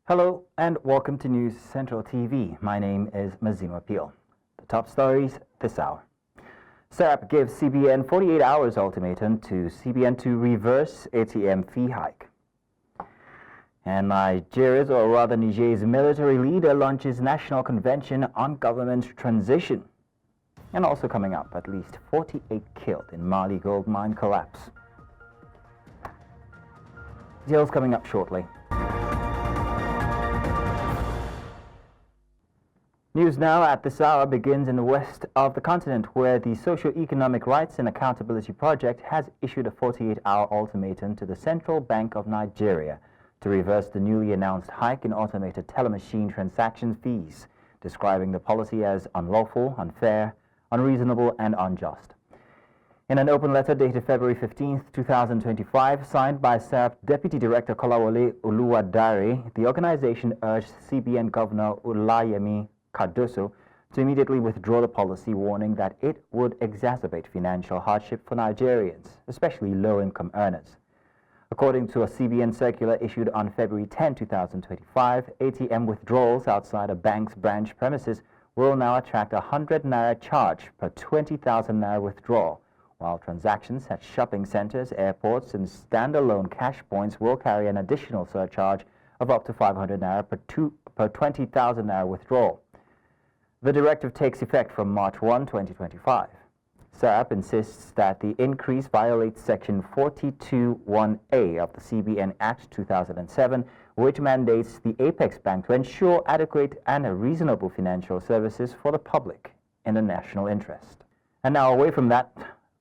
Hello and welcome to News Central TV. My name is Mazino Appeal. The top stories this hour. SERP gives CBN 48 hours ultimatum to CBN to reverse ATM fee hike. And Nigeria's, or rather Niger's military leader launches national convention on government transition. And also coming up, at least 48 killed in Mali gold mine collapse. Details coming up shortly. News now at this hour begins in the west of the continent, where the Socio-Economic Rights and Accountability Project has issued a 48-hour ultimatum to the Central Bank of Nigeria to reverse the newly announced hike in automated telemachine transaction fees, describing the policy as unlawful, unfair, unreasonable, and unjust. In an open letter dated February 15, 2025, signed by SERP Deputy Director Kolawole Oluwadare, the organization urged CBN Governor Olayemi Cardoso to immediately withdraw the policy, warning that it would exacerbate financial hardship for Nigerians, especially low-income earners. According to a CBN circular issued on February 10, 2025, ATM withdrawals outside a bank's branch premises will now attract a 100 naira charge per 20,000 naira withdrawal, while transactions at shopping centers, airports, and standalone cash points will carry an additional surcharge of up to 500 naira per 20,000 naira withdrawal. The directive takes effect from March 1, 2025. SERP insists that the increase violates Section 421A of the CBN Act 2007, which mandates the Apex Bank to ensure adequate and reasonable financial services for the public in the national interest. And now, away from that,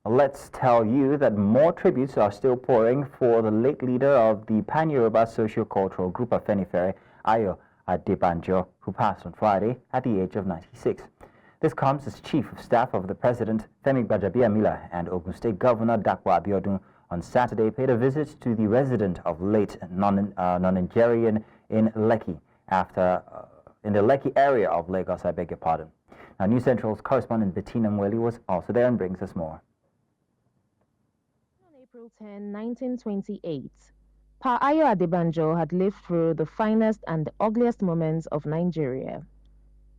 let's tell you that more tributes are still pouring for the late leader of the Pan-Yoruba socio-cultural group Afenifere, Ayo Adebanjo, who passed on Friday at the age of 96. This comes as Chief of Staff of the President, Femi Gbajabiamila, and Ogun State Governor Dapo Abiodun on Saturday paid a visit to the resident of late non-Nigerian in Lekki, in the Lekki area of Lagos, I beg your pardon. Now, News Central's correspondent Bettina Mweli was also there and brings us more. On April 10, 1928, Pa Ayo Adebanjo had lived through the finest and the ugliest moments of Nigeria.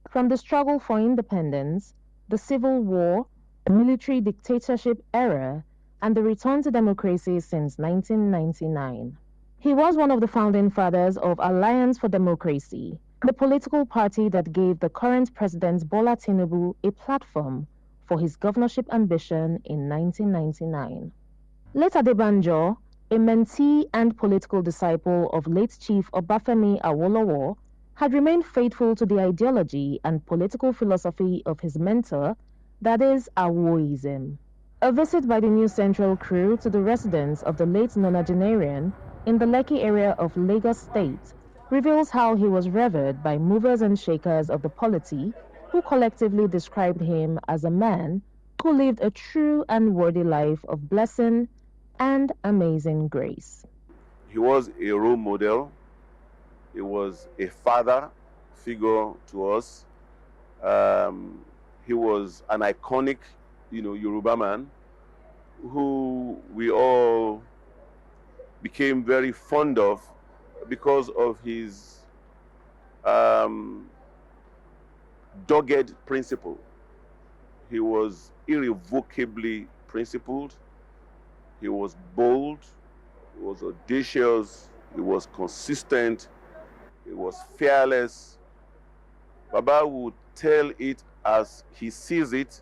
From the struggle for independence, the civil war, the military dictatorship era, and the return to democracy since 1999. He was one of the founding fathers of Alliance for Democracy, the political party that gave the current President Bola Tinubu a platform for his governorship ambition in 1999. Late Adebanjo, a mentee and political disciple of late Chief Obafemi Awolowo, had remained faithful to the ideology and political philosophy of his mentor, that is, Awoism. A visit by the News Central crew to the residence of the late nonagenarian in the Lekki area of Lagos State reveals how he was revered by movers and shakers of the polity, who collectively described him as a man who lived a true and worthy life of blessing and amazing grace. He was a role model. He was a father figure to us. He was an iconic, Yoruba man who we all became very fond of because of his dogged principle. He was irrevocably principled. He was bold, he was audacious, he was consistent, he was fearless. Baba would tell it as he sees it,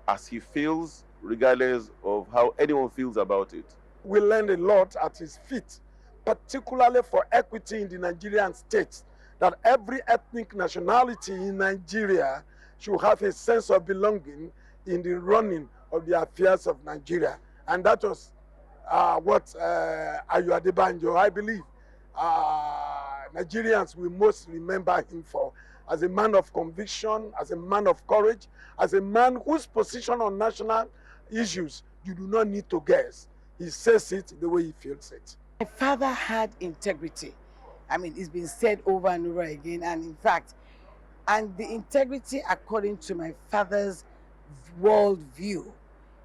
as he feels, regardless of how anyone feels about it. We learned a lot at his feet, particularly for equity in the Nigerian state, that every ethnic nationality in Nigeria should have a sense of belonging in the running of the affairs of Nigeria. And that was what Ayo Adebanjo, I believe, Nigerians will most remember him for, as a man of conviction, as a man of courage, as a man whose position on national issues you do not need to guess. He says it the way he feels it. My father had integrity. I mean, it's been said over and over again, and in fact, and the integrity according to my father's world view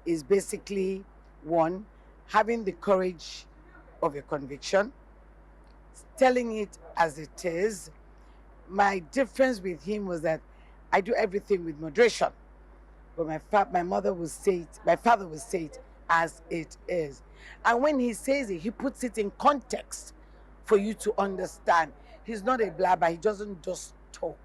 is basically, one, having the courage of your conviction. telling it as it is. My difference with him was that I do everything with moderation, but my father would say it as it is. And when he says it, he puts it in context for you to understand. He's not a blabber, he doesn't just talk.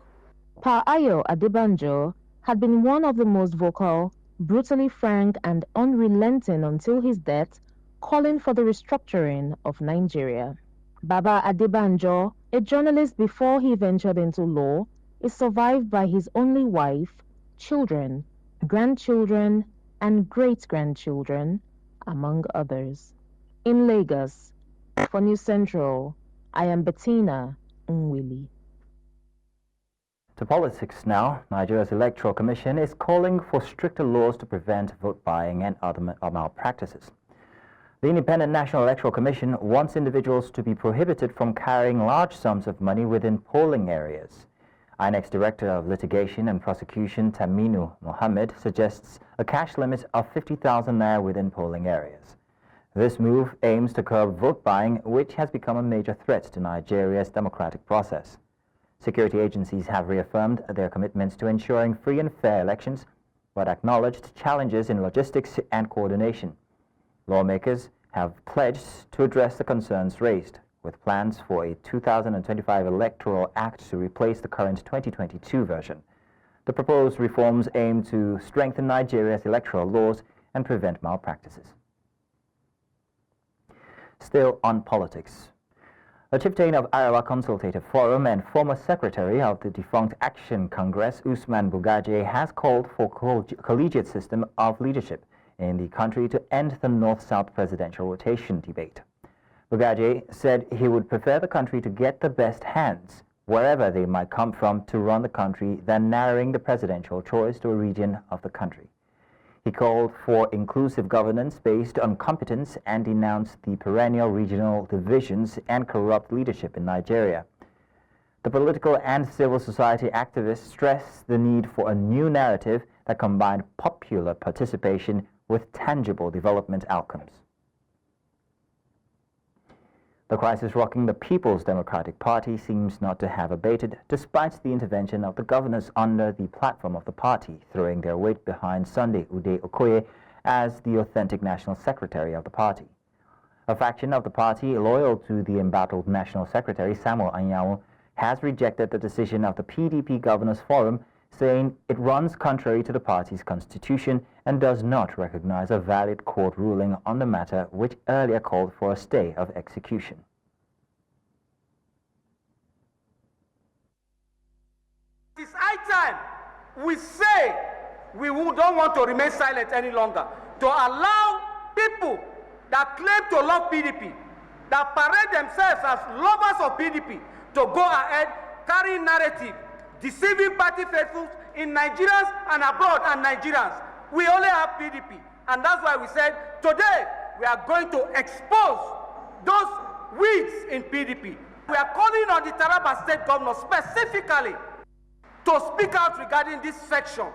Pa Ayo Adebanjo had been one of the most vocal, brutally frank and unrelenting until his death, calling for the restructuring of Nigeria. Baba Adebanjo, a journalist before he ventured into law, is survived by his only wife, children, grandchildren, and great-grandchildren, among others. In Lagos, for News Central, I am Bettina Nwili. To politics now, Nigeria's Electoral Commission is calling for stricter laws to prevent vote buying and other malpractices. The Independent National Electoral Commission wants individuals to be prohibited from carrying large sums of money within polling areas. INEC's Director of Litigation and Prosecution, Taminu Mohammed, suggests a cash limit of 50,000 naira within polling areas. This move aims to curb vote buying, which has become a major threat to Nigeria's democratic process. Security agencies have reaffirmed their commitments to ensuring free and fair elections, but acknowledged challenges in logistics and coordination. Lawmakers have pledged to address the concerns raised, with plans for a 2025 Electoral Act to replace the current 2022 version. The proposed reforms aim to strengthen Nigeria's electoral laws and prevent malpractices. Still on politics. The chieftain of Iowa Consultative Forum and former secretary of the defunct Action Congress, Usman Bugaje, has called for collegiate system of leadership in the country to end the North-South presidential rotation debate. Bugaje said he would prefer the country to get the best hands, wherever they might come from, to run the country than narrowing the presidential choice to a region of the country. He called for inclusive governance based on competence and denounced the perennial regional divisions and corrupt leadership in Nigeria. The political and civil society activists stressed the need for a new narrative that combined popular participation with tangible development outcomes. The crisis rocking the People's Democratic Party seems not to have abated, despite the intervention of the governors under the platform of the party, throwing their weight behind Sunday Ude Okoye as the authentic national secretary of the party. A faction of the party loyal to the embattled national secretary, Samuel Anyanwu, has rejected the decision of the PDP Governors Forum, saying it runs contrary to the party's constitution and does not recognize a valid court ruling on the matter, which earlier called for a stay of execution. It's high time we say we don't want to remain silent any longer, to allow people that claim to love PDP, that parade themselves as lovers of PDP, to go ahead carrying narrative, deceiving party faithfuls in Nigerians and abroad and Nigerians. We only have PDP, and that's why we said today we are going to expose those weeds in PDP. We are calling on the Taraba State Governor specifically to speak out regarding this section.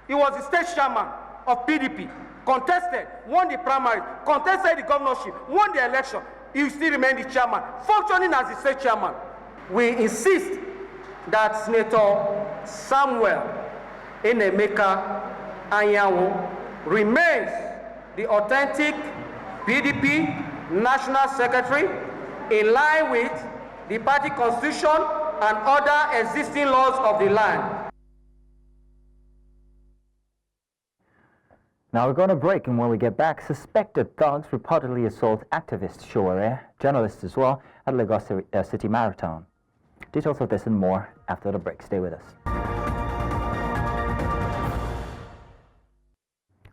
He was the state chairman of PDP, contested, won the primary, contested the governorship, won the election. He still remained the chairman, functioning as the state chairman. We insist that Senator Samuel Enemeka Anyanwu remains the authentic PDP National Secretary in line with the party constitution and other existing laws of the land. Now we're going to break, and when we get back, suspected thugs reportedly assault activist Showore, journalists as well, at Lagos City Marathon. Details of this and more after the break. Stay with us.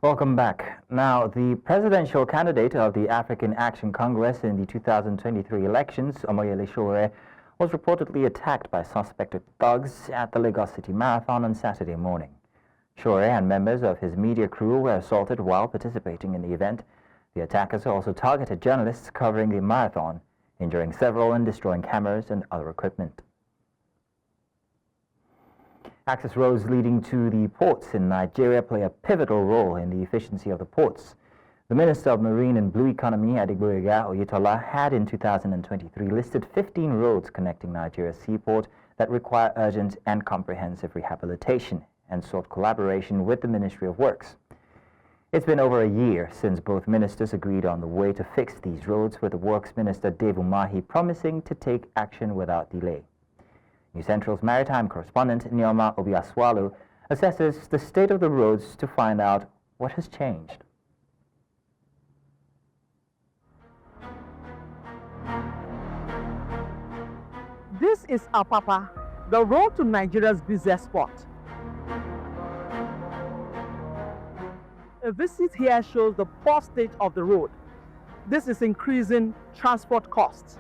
Welcome back. Now, the presidential candidate of the African Action Congress in the 2023 elections, Omoyele Showore, was reportedly attacked by suspected thugs at the Lagos City Marathon on Saturday morning. Showore and members of his media crew were assaulted while participating in the event. The attackers also targeted journalists covering the marathon, injuring several and destroying cameras and other equipment. Access roads leading to the ports in Nigeria play a pivotal role in the efficiency of the ports. The Minister of Marine and Blue Economy, Adegboyega Oyetola, had in 2023 listed 15 roads connecting Nigeria's seaport that require urgent and comprehensive rehabilitation and sought collaboration with the Ministry of Works. It's been over a year since both ministers agreed on the way to fix these roads, with the Works Minister Dave Umahi promising to take action without delay. New Central's maritime correspondent Neoma Obiaswalu assesses the state of the roads to find out what has changed. This is Apapa, the road to Nigeria's busiest port. A visit here shows the poor state of the road. This is increasing transport costs,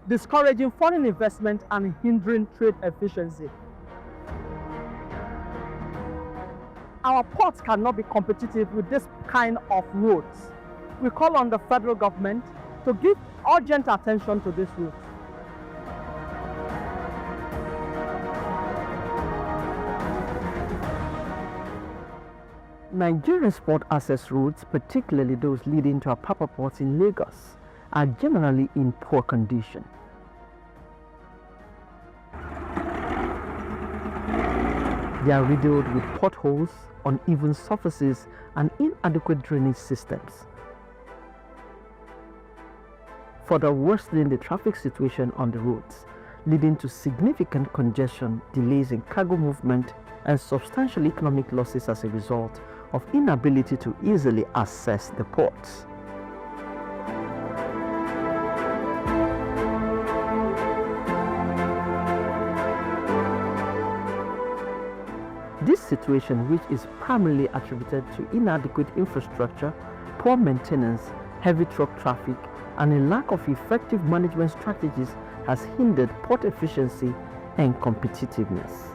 discouraging foreign investment and hindering trade efficiency. Our ports cannot be competitive with this kind of roads. We call on the federal government to give urgent attention to this route. Nigeria's port access routes, particularly those leading to Apapa ports in Lagos, are generally in poor condition. They are riddled with potholes, uneven surfaces, and inadequate drainage systems, further worsening the traffic situation on the roads, leading to significant congestion, delays in cargo movement, and substantial economic losses as a result of inability to easily access the ports. This situation, which is primarily attributed to inadequate infrastructure, poor maintenance, heavy truck traffic, and a lack of effective management strategies, has hindered port efficiency and competitiveness.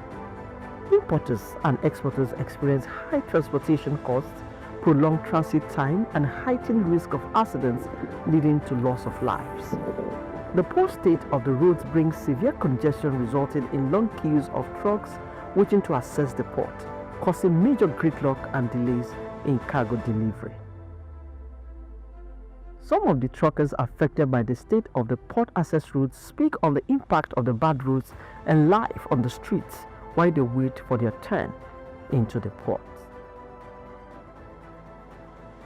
Importers and exporters experience high transportation costs, prolonged transit time, and heightened risk of accidents, leading to loss of lives. The poor state of the roads brings severe congestion, resulting in long queues of trucks waiting to access the port, causing major gridlock and delays in cargo delivery. Some of the truckers affected by the state of the port access routes speak on the impact of the bad roads and life on the streets while they wait for their turn into the port.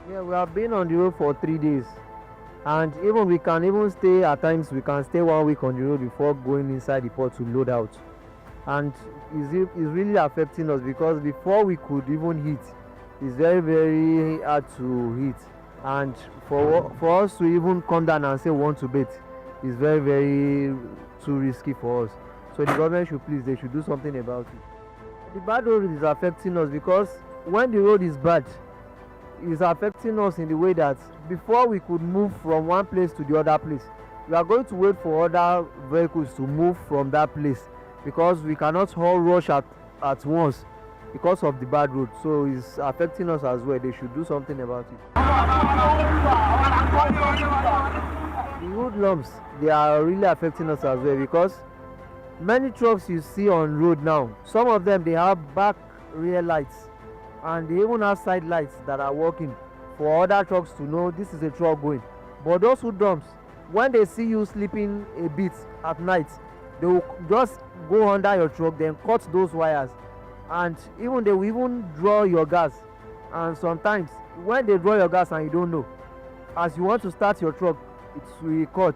Yeah, we have been on the road for 3 days, and we can stay at times. We can stay 1 week on the road before going inside the port to load out, and it's really affecting us, because before we could even hit, it's very, very hard to hit, and for us to even come down and say we want to bait is very, very too risky for us. So the government should they should do something about it. The bad road is affecting us, because when the road is bad, it's affecting us in the way that before we could move from one place to the other place, we are going to wait for other vehicles to move from that place, because we cannot all rush at once because of the bad road. So it's affecting us as well. They should do something about it. The road lumps, they are really affecting us as well, because many trucks you see on road now, some of them, they have back rear lights, and they even have side lights that are working for other trucks to know this is a truck going. But those who dumps, when they see you sleeping a bit at night, they will just go under your truck, then cut those wires, and they will even draw your gas. And sometimes when they draw your gas and you don't know, as you want to start your truck, it will cut.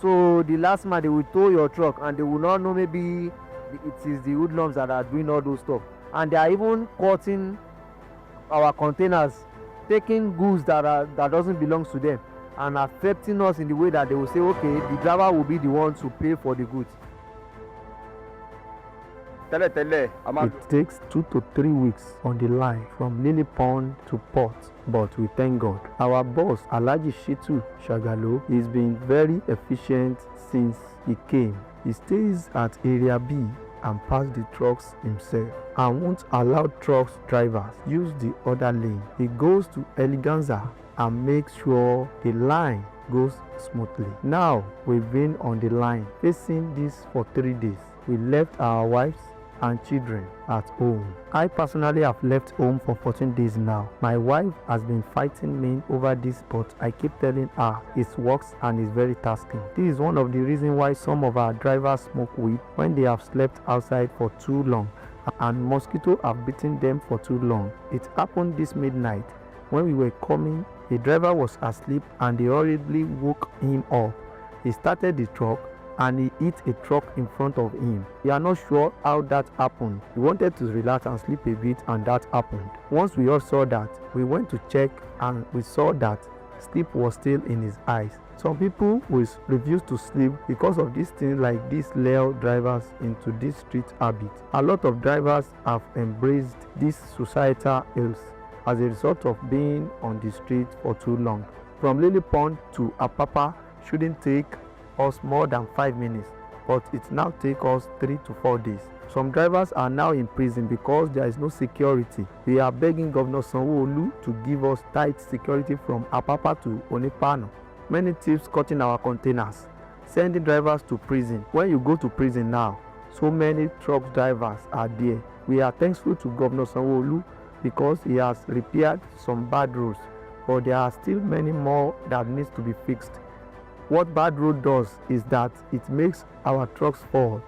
So the last man, they will tow your truck, and they will not know maybe it is the hoodlums that are doing all those stuff. And they are even cutting our containers, taking goods that doesn't belong to them, and affecting us in the way that they will say, okay, the driver will be the one to pay for the goods. It takes 2 to 3 weeks on the line from Lily Pond to port, but we thank God. Our boss, Alhaji Shitu Shagalo, has been very efficient since he came. He stays at Area B and parks the trucks himself, and won't allow truck drivers use the other lane. He goes to Eleganza and makes sure the line goes smoothly. Now we've been on the line facing this for 3 days. We left our wives, and children at home. I personally have left home for 14 days now. My wife has been fighting me over this, but I keep telling her it works and is very tasking. This is one of the reasons why some of our drivers smoke weed when they have slept outside for too long and mosquitoes have bitten them for too long. It happened this midnight. When we were coming, the driver was asleep and they hurriedly woke him up. He started the truck and he hit a truck in front of him. We are not sure how that happened. We wanted to relax and sleep a bit and that happened. Once we all saw that, we went to check and we saw that sleep was still in his eyes. Some people will refuse to sleep because of these things like these lure drivers into this street habit. A lot of drivers have embraced these societal ills as a result of being on the street for too long. From Lily Pond to Apapa shouldn't take us more than 5 minutes, but it now takes us 3 to 4 days. Some drivers are now in prison because there is no security. We are begging Governor Sanwo-Olu to give us tight security from Apapa to Onipano. Many thieves cutting our containers, sending drivers to prison. When you go to prison now, so many truck drivers are there. We are thankful to Governor Sanwo-Olu because he has repaired some bad roads, but there are still many more that needs to be fixed. What bad road does is that it makes our trucks fall.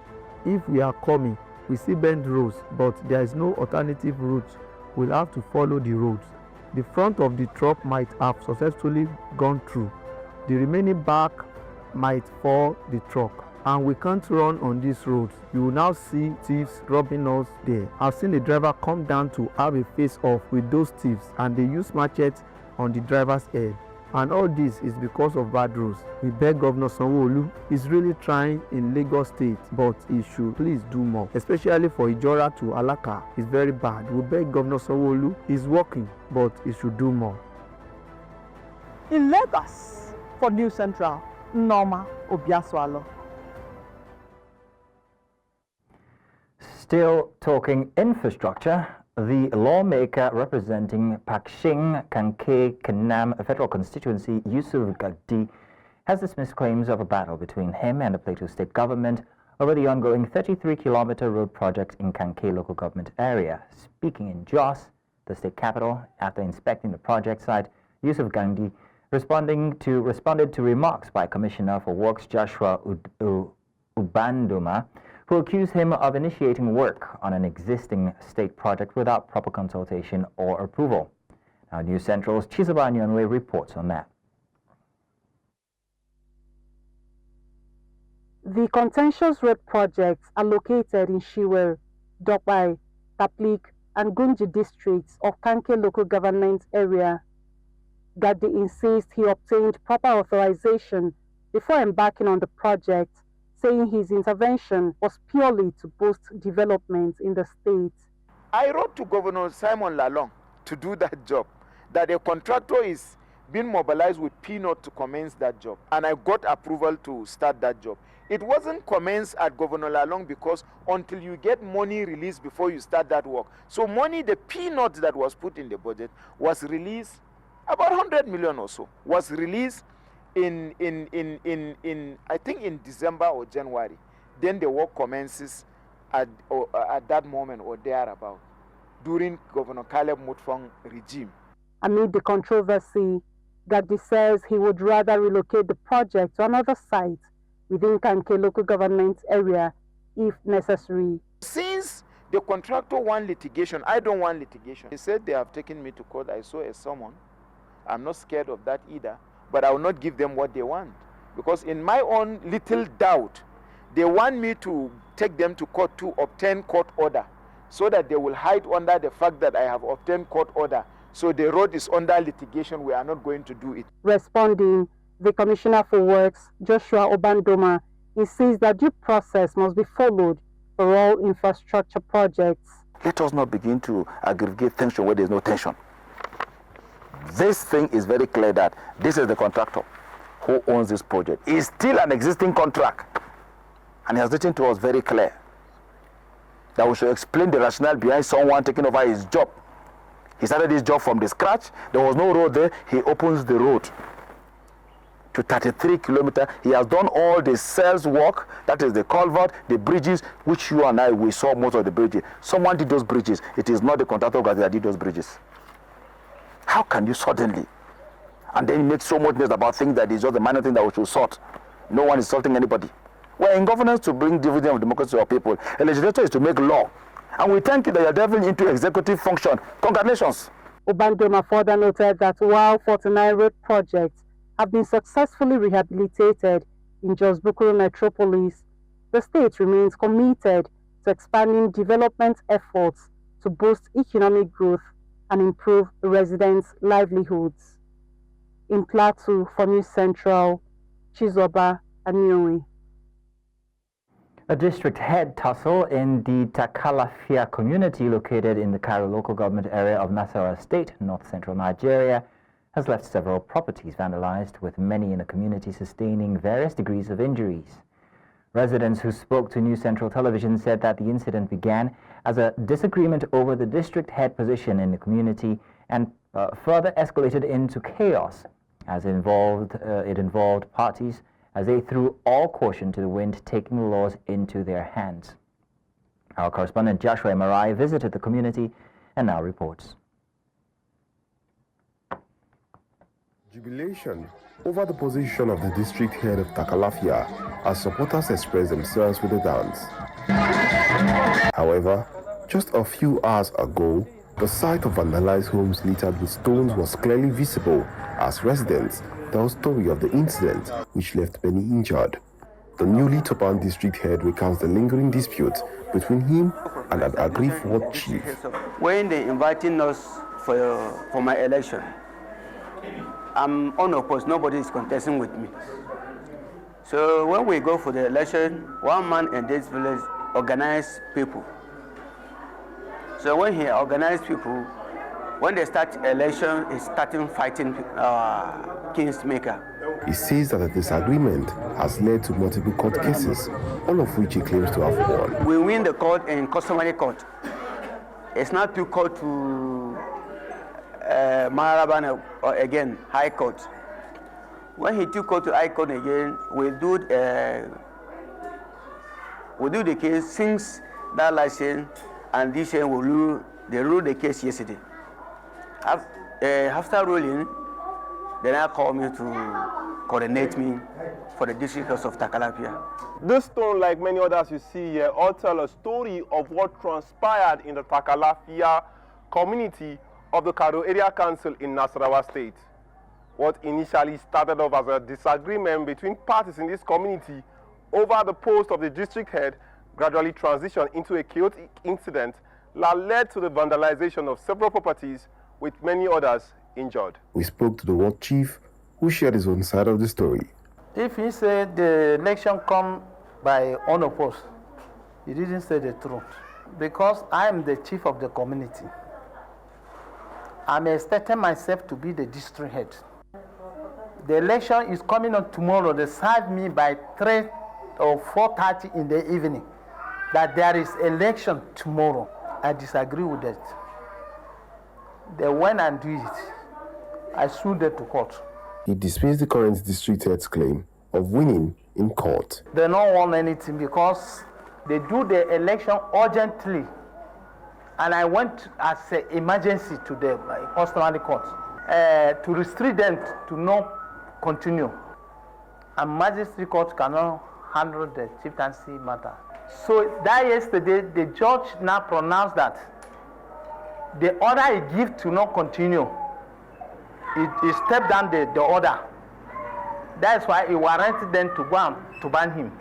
If we are coming, we see bend roads, but there is no alternative route. We'll have to follow the roads. The front of the truck might have successfully gone through. The remaining back might fall the truck, and we can't run on these roads. You will now see thieves robbing us there. I've seen a driver come down to have a face-off with those thieves, and they use machetes on the driver's head. And all this is because of bad roads. We beg Governor Sanwo-Olu. He's really trying in Lagos State, but he should please do more, especially for Ijora to Alaka. It's very bad. We beg Governor Sanwo-Olu. He's working, but he should do more. In Lagos, for News Central, Norma Obiaswalo. Still talking infrastructure, the lawmaker representing Pakshing Kanke Kanam Federal Constituency, Yusuf Gagdi, has dismissed claims of a battle between him and the Plateau State government over the ongoing 33-kilometer road project in Kanke local government area. Speaking in Jos, the state capital, after inspecting the project site, Yusuf Gagdi responded to remarks by Commissioner for Works Joshua Ubandoma, who accused him of initiating work on an existing state project without proper consultation or approval. Now, News Central's Chizoba Nyonwe reports on that. The contentious road projects are located in Shiwer, Dokpai, Taplik, and Gunji districts of Kanke local government area. Gadi insists he obtained proper authorization before embarking on the project, saying his intervention was purely to boost development in the state. I wrote to Governor Simon Lalong to do that job, that a contractor is being mobilized with peanut to commence that job. And I got approval to start that job. It wasn't commenced at Governor Lalong because until you get money released before you start that work. So money, the peanut that was put in the budget was released, about 100 million or so, was released in I think in December or January. Then the work commences at that moment or thereabout during Governor Caleb Mutfong regime. Amid the controversy, Gadi says he would rather relocate the project to another site within Kanke local government area if necessary. Since the contractor wants litigation, I don't want litigation. They said they have taken me to court. I saw a summon. I'm not scared of that either. But I will not give them what they want. Because in my own little doubt, they want me to take them to court to obtain court order so that they will hide under the fact that I have obtained court order. So the road is under litigation. We are not going to do it. Responding, the Commissioner for Works, Joshua Obandoma, insists that due process must be followed for all infrastructure projects. Let us not begin to aggregate tension where there is no tension. This thing is very clear that this is the contractor who owns this project. It's still an existing contract. And he has written to us very clear that we should explain the rationale behind someone taking over his job. He started his job from the scratch. There was no road there. He opens the road to 33 kilometers. He has done all the cells work, that is the culvert, the bridges, which you and I, we saw most of the bridges. Someone did those bridges. It is not the contractor that did those bridges. How can you suddenly, and then make so much noise about things that is just a minor thing that we should sort? No one is sorting anybody. We're in governance to bring dividend of democracy to our people. A legislator is to make law. And we thank you that you're delving into executive function. Congratulations. Obandoma further noted that while 49 road projects have been successfully rehabilitated in Jos Bukuru metropolis, the state remains committed to expanding development efforts to boost economic growth and improve residents' livelihoods. In Plateau, for News Central, Chizoba Aniori. A district head tussle in the Takalafia community located in the Cairo local government area of Nasarawa State, north-central Nigeria, has left several properties vandalized, with many in the community sustaining various degrees of injuries. Residents who spoke to News Central Television said that the incident began as a disagreement over the district head position in the community and further escalated into chaos as it involved parties as they threw all caution to the wind, taking the laws into their hands. Our correspondent Joshua Marai visited the community and now reports. Jubilation over the position of the district head of Takalafia as supporters expressed themselves with a dance. However, just a few hours ago, the sight of vandalized homes littered with stones was clearly visible as residents tell the story of the incident, which left many injured. The newly Topan district head recounts the lingering dispute between him and an aggrieved ward chief. When they inviting us for my election, I'm unopposed, nobody is contesting with me. So when we go for the election, one man in this village organized people. So when he organized people, when they start election, he's starting fighting Kingsmaker. He says that the disagreement has led to multiple court cases, all of which he claims to have won. We win the court in customary court. It's not to court to Marabana or again High Court. When he took court to High Court again, we do the case since that license and this year they ruled the case yesterday. After ruling, they now called me to coordinate me for the district of Takalafia. This stone, like many others you see here, all tell a story of what transpired in the Takalafia community of the Cairo Area Council in Nasarawa State. What initially started off as a disagreement between parties in this community over the post of the district head gradually transitioned into a chaotic incident that led to the vandalization of several properties, with many others injured. We spoke to the ward chief, who shared his own side of the story. If he said the election come by unopposed, he didn't say the truth. Because I am the chief of the community, I'm expecting myself to be the district head. The election is coming on tomorrow. They serve me by 3 or 4:30 in the evening that there is election tomorrow. I disagree with that. They went and do it. I sued them to court. He dismissed the current district head's claim of winning in court. They don't want anything because they do the election urgently. And I went as an emergency to the customary court to restrict them to not continue. And magistrate court cannot handle the chieftaincy matter. So that yesterday, the judge now pronounced that the order he give to not continue, he stepped down the order. That's why he warranted them to go and to ban him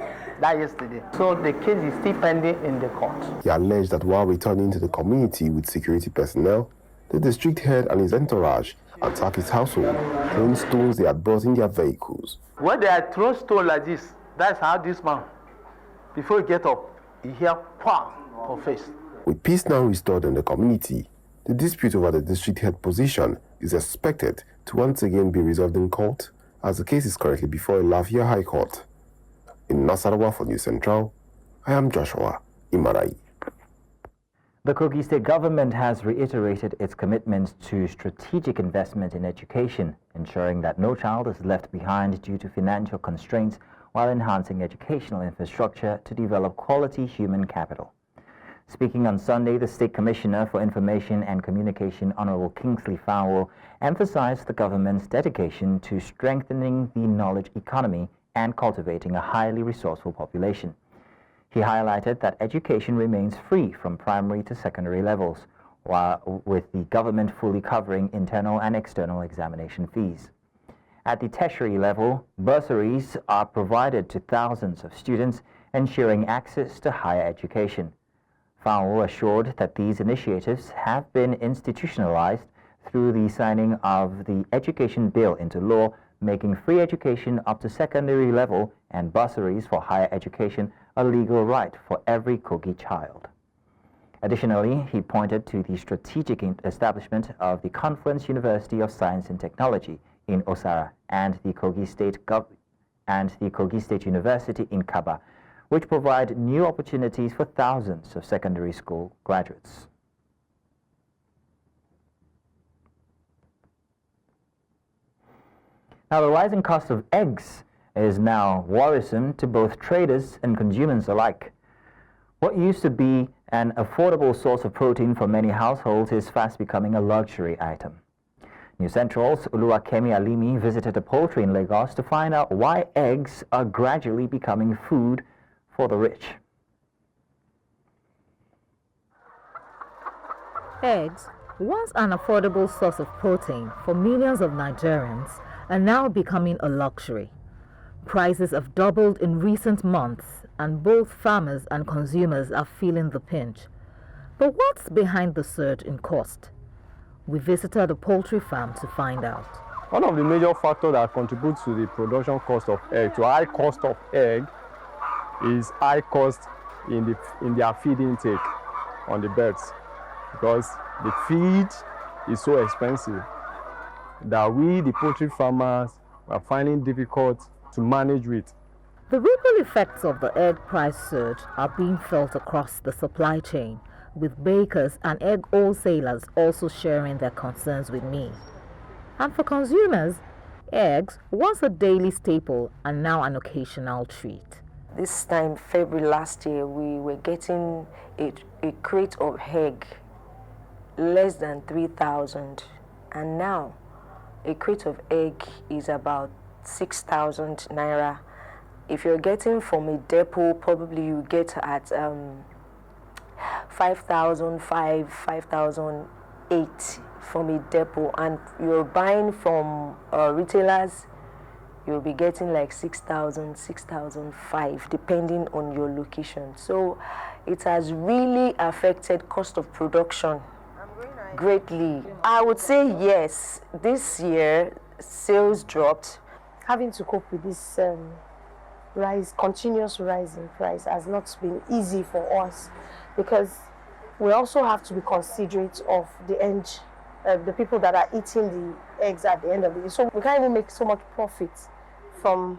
that yesterday. So the case is still pending in the court. He alleged that while returning to the community with security personnel, the district head and his entourage attacked his household, throwing stones they had brought in their vehicles. When they are throwing stones like this, that's how this man, before he get up, he hear "pah" for face. With peace now restored in the community, the dispute over the district head position is expected to once again be resolved in court, as the case is currently before a Lafia High Court. In Nasarawa for News Central, I am Joshua Imarai. The Kogi State government has reiterated its commitment to strategic investment in education, ensuring that no child is left behind due to financial constraints while enhancing educational infrastructure to develop quality human capital. Speaking on Sunday, the State Commissioner for Information and Communication, Honorable Kingsley Fowle, emphasized the government's dedication to strengthening the knowledge economy and cultivating a highly resourceful population. He highlighted that education remains free from primary to secondary levels, while with the government fully covering internal and external examination fees. At the tertiary level, bursaries are provided to thousands of students, ensuring access to higher education. Fowle assured that these initiatives have been institutionalized through the signing of the Education Bill into law, making free education up to secondary level and bursaries for higher education a legal right for every Kogi child. Additionally, he pointed to the strategic establishment of the Confluence University of Science and Technology in Osara and the Kogi State University in Kaba, which provide new opportunities for thousands of secondary school graduates. Now, the rising cost of eggs is now worrisome to both traders and consumers alike. What used to be an affordable source of protein for many households is fast becoming a luxury item. News Central's Oluwakemi Alimi visited a poultry in Lagos to find out why eggs are gradually becoming food for the rich. Eggs, once an affordable source of protein for millions of Nigerians, are now becoming a luxury. Prices have doubled in recent months, and both farmers and consumers are feeling the pinch. But what's behind the surge in cost? We visited a poultry farm to find out. One of the major factors that contributes to the production cost of egg, to high cost of egg, is high cost in their feed intake on the birds, because the feed is so expensive that we, the poultry farmers, are finding difficult to manage with. The ripple effects of the egg price surge are being felt across the supply chain, with bakers and egg wholesalers also sharing their concerns with me. And for consumers, eggs, once a daily staple, are now an occasional treat. This time, February last year, we were getting a crate of egg less than 3,000, and now a crate of egg is about 6,000 naira. If you're getting from a depot, probably you get at 5,005, 5,008 from a depot, and you're buying from retailers, you'll be getting like 6,000, 6,005, depending on your location. So it has really affected cost of production greatly. I would say yes, this year sales dropped. Having to cope with this continuous rise in price has not been easy for us, because we also have to be considerate of the people that are eating the eggs at the end of the day. So we can't even make so much profit from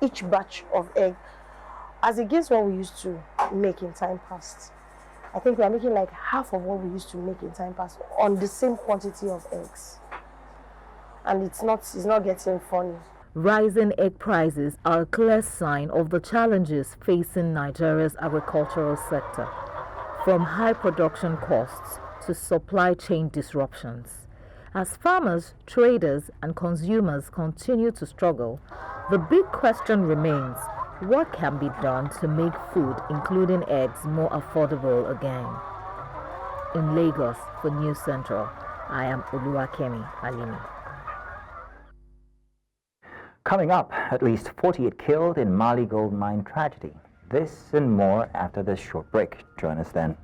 each batch of egg as against what we used to make in time past. I think we are making like half of what we used to make in time past on the same quantity of eggs, and it's not getting funny. Rising egg prices are a clear sign of the challenges facing Nigeria's agricultural sector, from high production costs to supply chain disruptions. As farmers, traders, and consumers continue to struggle, the big question remains: what can be done to make food, including eggs, more affordable again? In Lagos, for News Central, I am Oluwakemi Alimi. Coming up, at least 48 killed in Mali gold mine tragedy. This and more after this short break. Join us then.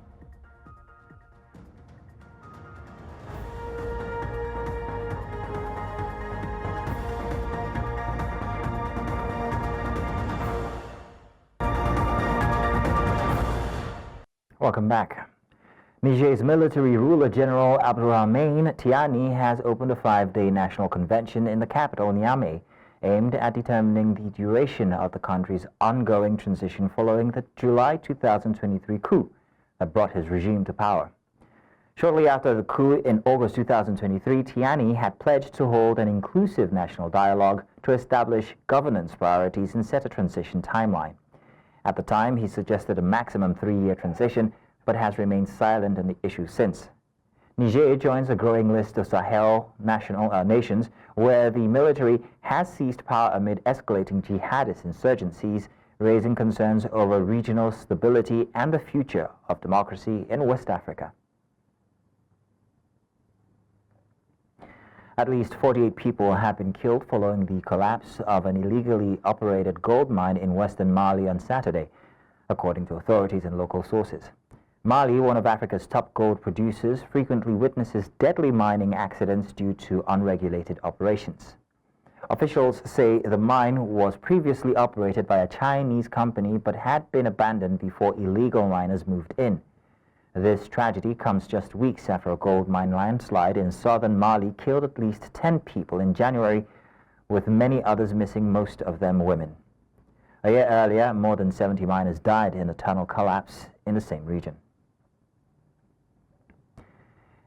Welcome back. Niger's military ruler General Abdourahmane Tiani has opened a 5-day national convention in the capital, Niamey, aimed at determining the duration of the country's ongoing transition following the July 2023 coup that brought his regime to power. Shortly after the coup in August 2023, Tiani had pledged to hold an inclusive national dialogue to establish governance priorities and set a transition timeline. At the time, he suggested a maximum 3-year transition, but has remained silent on the issue since. Niger joins a growing list of Sahel nations where the military has seized power amid escalating jihadist insurgencies, raising concerns over regional stability and the future of democracy in West Africa. At least 48 people have been killed following the collapse of an illegally operated gold mine in western Mali on Saturday, according to authorities and local sources. Mali, one of Africa's top gold producers, frequently witnesses deadly mining accidents due to unregulated operations. Officials say the mine was previously operated by a Chinese company but had been abandoned before illegal miners moved in. This tragedy comes just weeks after a gold mine landslide in southern Mali killed at least 10 people in January, with many others missing, most of them women. A year earlier, more than 70 miners died in a tunnel collapse in the same region.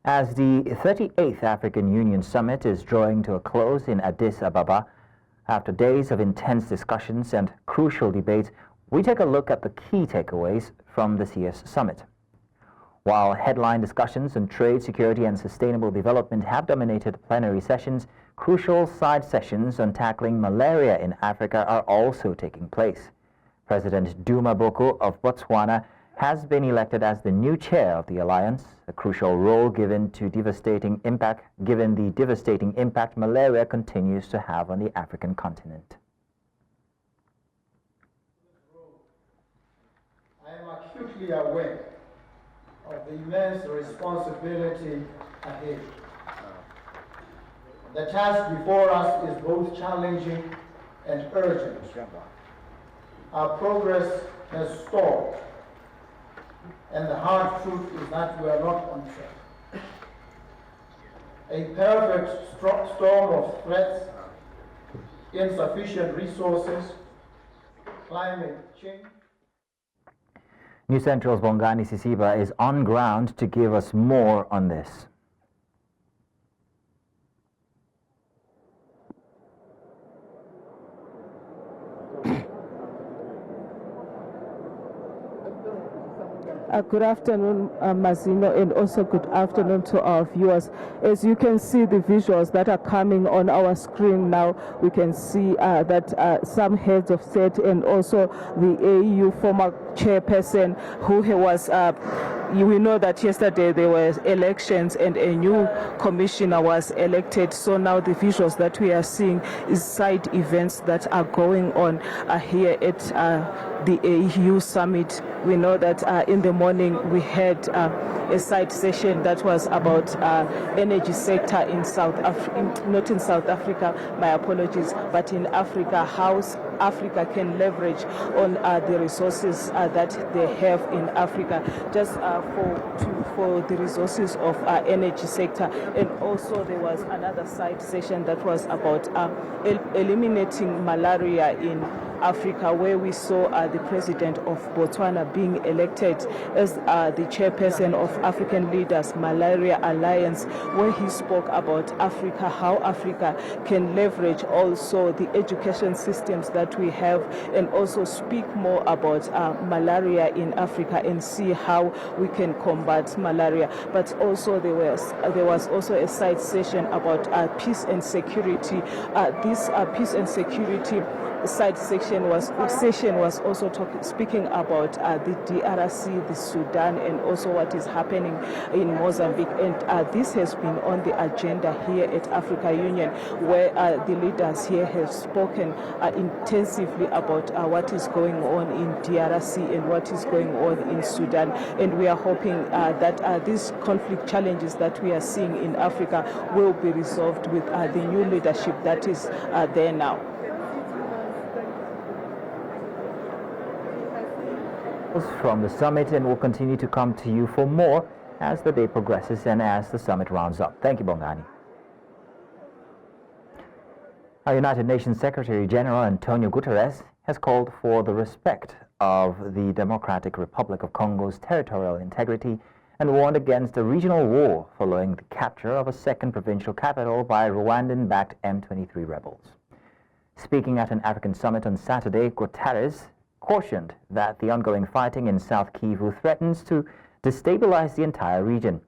As the 38th African Union Summit is drawing to a close in Addis Ababa, after days of intense discussions and crucial debates, we take a look at the key takeaways from this year's summit. While headline discussions on trade, security and sustainable development have dominated plenary sessions, crucial side sessions on tackling malaria in Africa are also taking place. President Duma Boko of Botswana has been elected as the new chair of the alliance, a crucial role given the devastating impact malaria continues to have on the African continent. I am acutely aware of the immense responsibility ahead. The task before us is both challenging and urgent. Our progress has stalled, and the hard truth is that we are not on track. A perfect storm of threats, insufficient resources, climate change. News Central's Bongani Sisiba is on ground to give us more on this. Good afternoon, Mazino, and also good afternoon to our viewers. As you can see the visuals that are coming on our screen now, we can see that some heads of state and also the AU former chairperson who was we know that yesterday there were elections and a new commissioner was elected. So now the visuals that we are seeing is side events that are going on here at the AU summit. We know that in the morning we had a side session that was about energy sector in South Africa, not in South Africa, my apologies, but in Africa, how Africa can leverage on the resources that they have in Africa, just for the resources of energy sector. And also there was another side session that was about eliminating malaria in Africa, where we saw the president of Botswana being elected as the chairperson of African Leaders Malaria Alliance, where he spoke about Africa, how Africa can leverage also the education systems that we have, and also speak more about malaria in Africa and see how we can combat malaria. But also there was also a side session about peace and security. This peace and security side section was also speaking about the DRC, the Sudan, and also what is happening in Mozambique. And this has been on the agenda here at Africa Union, where the leaders here have spoken intensively about what is going on in DRC and what is going on in Sudan. And we are hoping that these conflict challenges that we are seeing in Africa will be resolved with the new leadership that is there now. From the summit, and will continue to come to you for more as the day progresses and as the summit rounds up. Thank you, Bongani. Our United Nations Secretary General Antonio Guterres has called for the respect of the Democratic Republic of Congo's territorial integrity and warned against a regional war following the capture of a second provincial capital by Rwandan-backed M23 rebels. Speaking at an African summit on Saturday, Guterres cautioned that the ongoing fighting in South Kivu threatens to destabilize the entire region.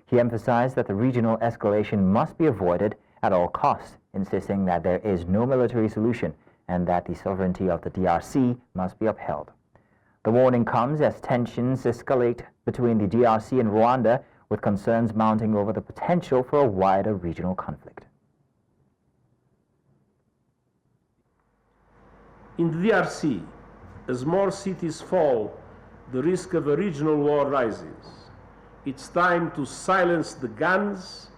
He emphasized that the regional escalation must be avoided at all costs, insisting that there is no military solution and that the sovereignty of the DRC must be upheld. The warning comes as tensions escalate between the DRC and Rwanda, with concerns mounting over the potential for a wider regional conflict. In the DRC, as more cities fall, the risk of a regional war rises. It's time to silence the guns.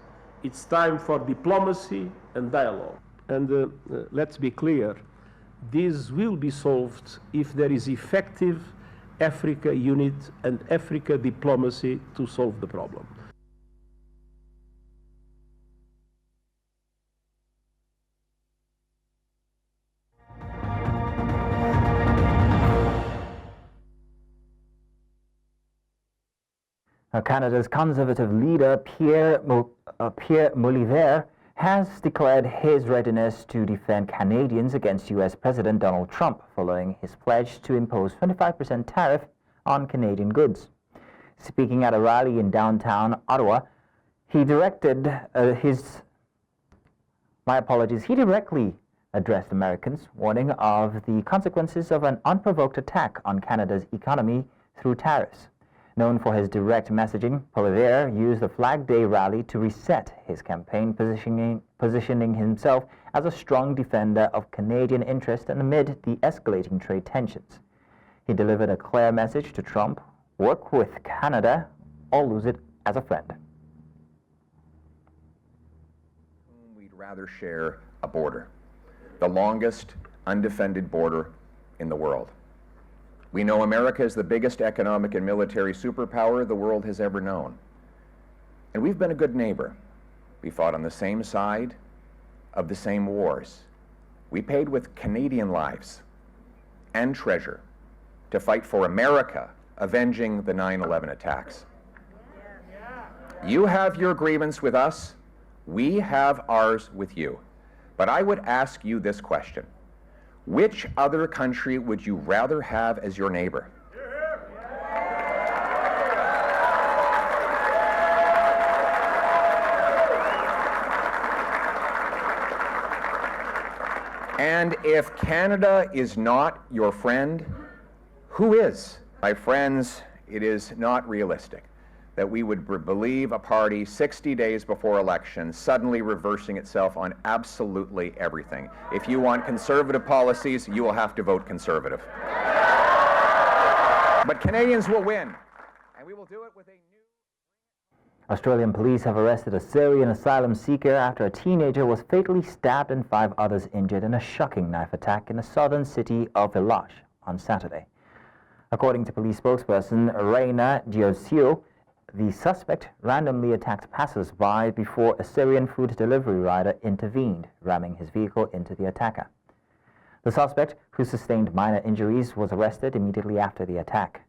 It's time for diplomacy and dialogue. And let's be clear, this will be solved if there is effective Africa unit and Africa diplomacy to solve the problem. Canada's Conservative leader, Pierre Poilievre, has declared his readiness to defend Canadians against U.S. President Donald Trump following his pledge to impose 25% tariff on Canadian goods. Speaking at a rally in downtown Ottawa, he directly addressed Americans, warning of the consequences of an unprovoked attack on Canada's economy through tariffs. Known for his direct messaging, Poilievre used the Flag Day rally to reset his campaign, positioning himself as a strong defender of Canadian interest amid the escalating trade tensions. He delivered a clear message to Trump: work with Canada or lose it as a friend. We'd rather share a border, the longest undefended border in the world. We know America is the biggest economic and military superpower the world has ever known. And we've been a good neighbor. We fought on the same side of the same wars. We paid with Canadian lives and treasure to fight for America, avenging the 9/11 attacks. You have your grievance with us, we have ours with you. But I would ask you this question: which other country would you rather have as your neighbor? And if Canada is not your friend, who is? My friends, it is not realistic that we would believe a party 60 days before election suddenly reversing itself on absolutely everything. If you want conservative policies, you will have to vote conservative. But Canadians will win, and we will do it with a new... Australian police have arrested a Syrian asylum seeker after a teenager was fatally stabbed and 5 others injured in a shocking knife attack in the southern city of Village on Saturday. According to police spokesperson Reina Diosio, the suspect randomly attacked passers-by before a Syrian food delivery rider intervened, ramming his vehicle into the attacker. The suspect, who sustained minor injuries, was arrested immediately after the attack.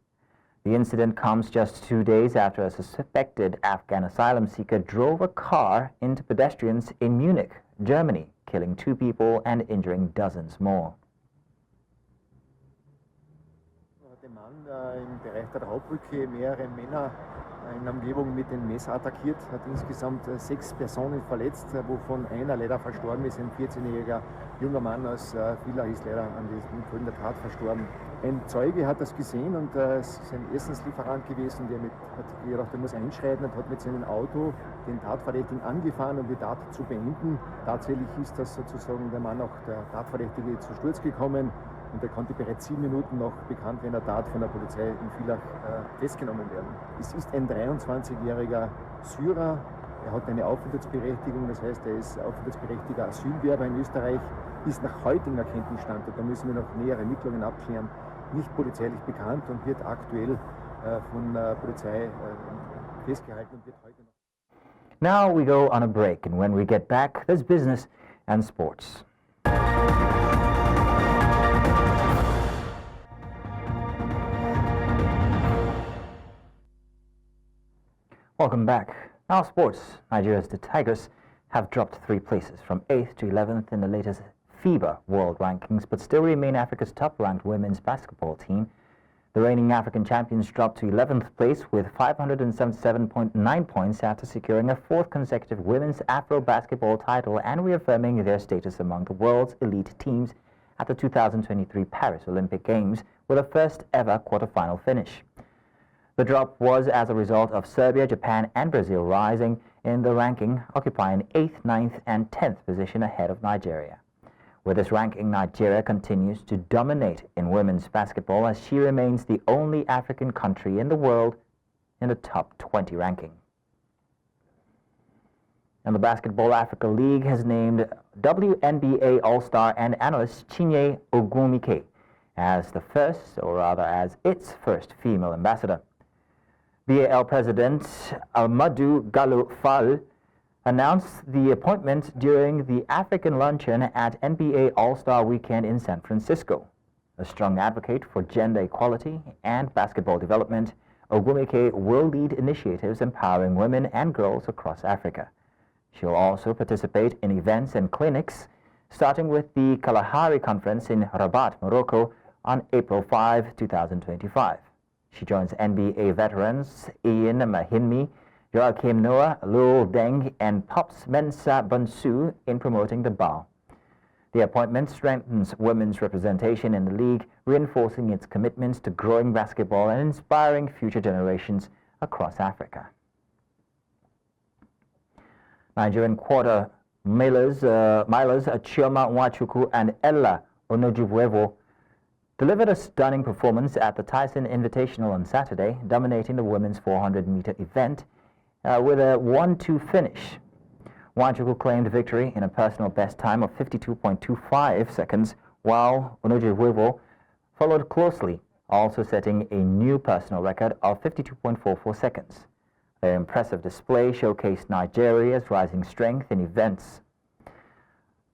The incident comes just 2 days after a suspected Afghan asylum seeker drove a car into pedestrians in Munich, Germany, killing 2 people and injuring dozens more. Der Mann im Bereich der Hauptbrücke mehrere Männer in der Umgebung mit dem Messer attackiert, hat insgesamt 6 Personen verletzt, wovon einer leider verstorben ist. Ein 14-jähriger junger Mann aus Villach ist leider an diesem Grund der Tat verstorben. Ein Zeuge hat das gesehen und es ist ein Essenslieferant gewesen, der hat gedacht, er muss einschreiten und hat mit seinem Auto den Tatverdächtigen angefahren, um die Tat zu beenden. Tatsächlich ist das sozusagen der Mann, auch der Tatverdächtige, zu Sturz gekommen. Und er konnte bereits 7 Minuten nach Bekanntwerden der Tat von der Polizei in Villach festgenommen werden. Es ist ein 23-jähriger Syrer. Er hat eine Aufenthaltsberechtigung, das heißt, er ist aufenthaltsberechtigter Asylbewerber in Österreich, ist nach heutigem Erkenntnisstand, und da müssen wir noch nähere Ermittlungen abklären, nicht polizeilich bekannt und wird aktuell von der Polizei festgehalten und wird heute noch. Now we go on a break, and when we get back, there's business and sports. Welcome back. Now sports. Nigeria's the Tigers have dropped 3 places from 8th to 11th in the latest FIBA World Rankings, but still remain Africa's top-ranked women's basketball team. The reigning African champions dropped to 11th place with 577.9 points after securing a 4th consecutive women's Afro basketball title and reaffirming their status among the world's elite teams at the 2023 Paris Olympic Games with a first-ever quarterfinal finish. The drop was as a result of Serbia, Japan, and Brazil rising in the ranking, occupying 8th, 9th, and 10th position ahead of Nigeria. With this ranking, Nigeria continues to dominate in women's basketball as she remains the only African country in the world in the top 20 ranking. And the Basketball Africa League has named WNBA All-Star and analyst Chinye Ogwumike as the first, or rather as its first female ambassador. BAL President Amadou Gallo Fall announced the appointment during the African luncheon at NBA All-Star Weekend in San Francisco. A strong advocate for gender equality and basketball development, Ogwumike will lead initiatives empowering women and girls across Africa. She'll also participate in events and clinics, starting with the Kalahari Conference in Rabat, Morocco on April 5, 2025. She joins NBA veterans Ian Mahinmi, Joachim Noah, Lul Deng, and Pops Mensah Bonsu in promoting the BAL. The appointment strengthens women's representation in the league, reinforcing its commitments to growing basketball and inspiring future generations across Africa. Nigerian quarter milers Chioma Nwachukwu and Ella Onojubuevo delivered a stunning performance at the Tyson Invitational on Saturday, dominating the women's 400-meter event with a 1-2 finish. Nwachukwu claimed victory in a personal best time of 52.25 seconds, while Onojubuevo followed closely, also setting a new personal record of 52.44 seconds. Their impressive display showcased Nigeria's rising strength in events.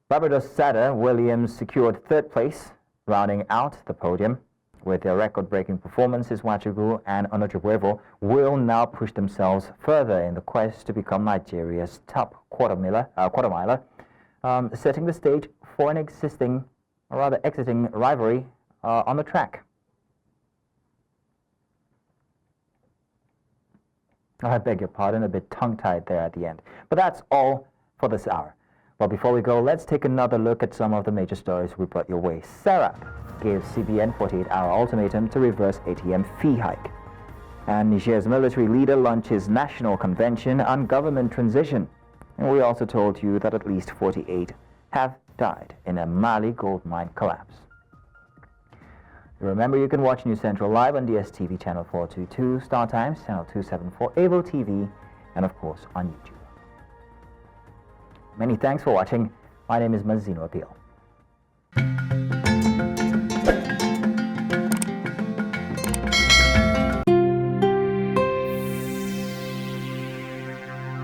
Barbados Sada Williams secured 3rd place, rounding out the podium. With their record-breaking performances, Nwachukwu and Onojubuevo will now push themselves further in the quest to become Nigeria's top quarter miler, setting the stage for an exiting rivalry on the track. I beg your pardon, a bit tongue-tied there at the end. But that's all for this hour. Well, before we go, let's take another look at some of the major stories we brought your way. Sarah gave CBN 48-hour ultimatum to reverse ATM fee hike. And Niger's military leader launches national convention on government transition. And we also told you that at least 48 have died in a Mali gold mine collapse. Remember, you can watch News Central live on DSTV channel 422, Star Times channel 274, Avo TV, and of course on YouTube. Many thanks for watching. My name is Mazino Appeal.